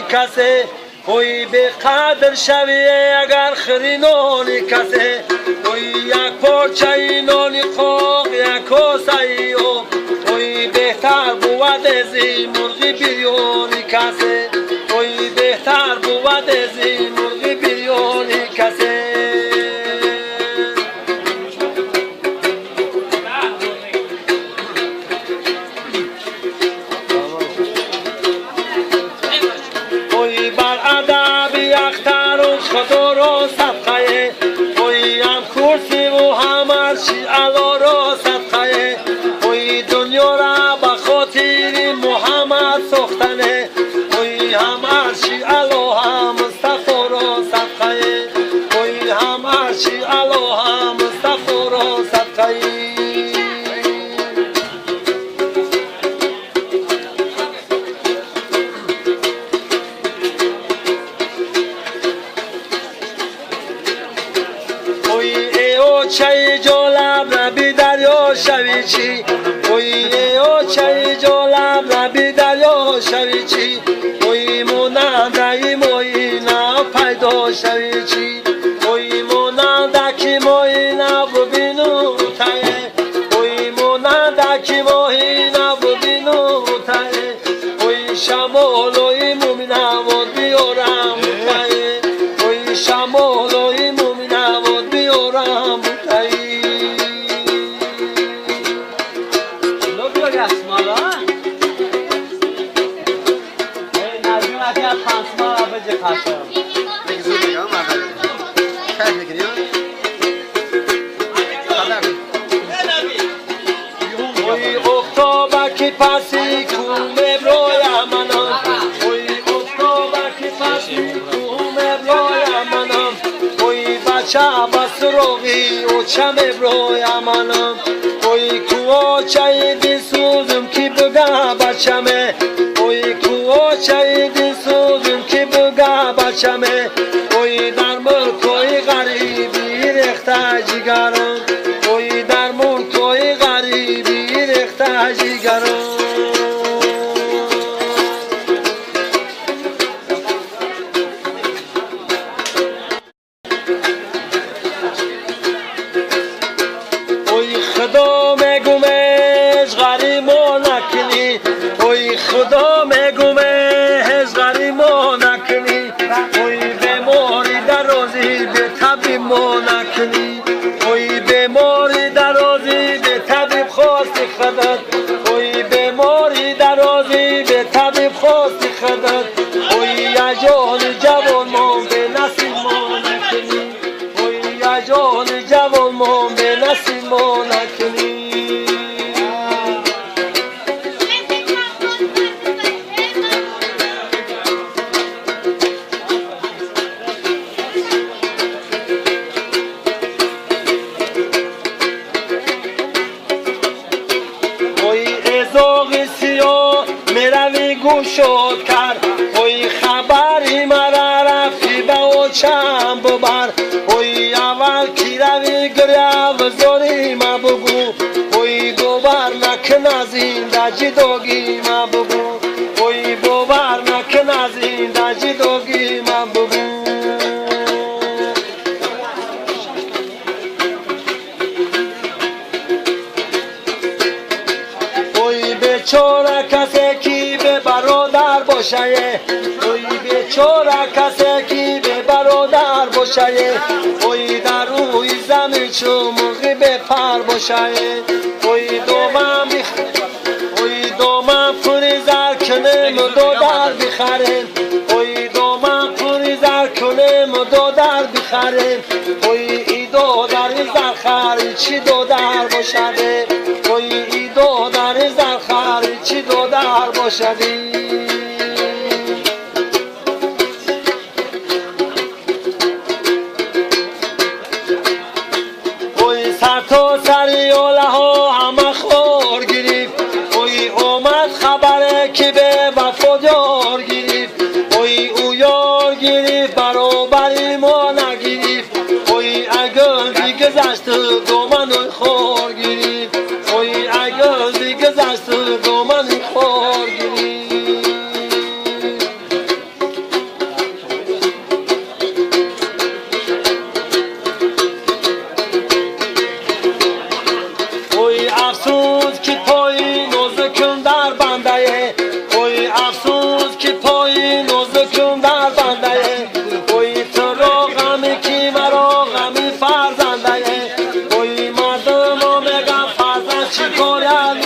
کسی اوی به قدر شوی اگر خری نانی کسی اوی یک پارچه نانی خواه یک کاسه اوی بهتر بود از این مرغی بریانی کسی اوی بهتر بود از این مرغی بریانی کسی خدا را صدقه اوی هم کرسی و هم عرشی علا را صدقه اوی دنیا را به خاطر محمد ساختنه اوی هم عرشی علا هم مصطفی را صدقه اوی هم عرشی علا هم مصطفی را صدقه چای جالب نبی دریا شوی چی اوی او چای جالب نبی دریا شوی چی اوی موننده موی نه پیدا شوی چی اوی موننده کی موی نه ببینو تایه اوی موننده کی موی نه ببینو تایه اوی شمال اوی مومن واد بیارم تایه اوی شمال اوی مومن واد بیارم اوی اکتوبر پسی کوم ابروی منم اوی اکتوبر پسی کوم ابروی منم اوی بچه بس روی او چم ابروی منم اوی کوه چای دی سوزم کی بگه بچمه اوی کوه چای دی سوزم کی بگه بچمه اوی در ملکوی غریبی رخته جگرم اوی در ملکوی غریبی رخته جگرم خدا میگومش غریمو نکنی اوی خدا میگومش غریمو نکنی اوی بیماری درازی به طبیب ما نکنی اوی بیماری درازی به طبیب خواستی خدت اوی بیماری درازی به طبیب خواستی خدت اوی یا جان جوان ما به نصیب ما نکنی اوی یا جان جوان ما به نصیب ما نکنی میروی گوشت کرد اوی خبری مرا رفتی به او چم ببر اوی اول کی روی گریه و زاری ما بگو اوی باور نکن از این دجدگی ما بگو اوی باور نکن از این دجدگی ما بگو اوی بیچاره کسی کی به برادر باشه اوی بیچاره کسی کی به برادر باشه اوی در روی زمین چو مرغی به پر باشه اوی دومم اوی دومم پوری زر کنیم و دو در بخریم اوی دومم پوری زر کنیم و دو در بخریم اوی ای دو در زر خری چی دو در باشه اوی ای دو در زر خری چی دو در باشه سر تا سری اوله ها همه خور گریف اوی اومد خبره که به وفا یار گریف اوی او یار گریف برابری ما نگریف اوی اگر دیگذشت دو من خور گریف اوی اگر دیگذشت دو من خور گریف دوران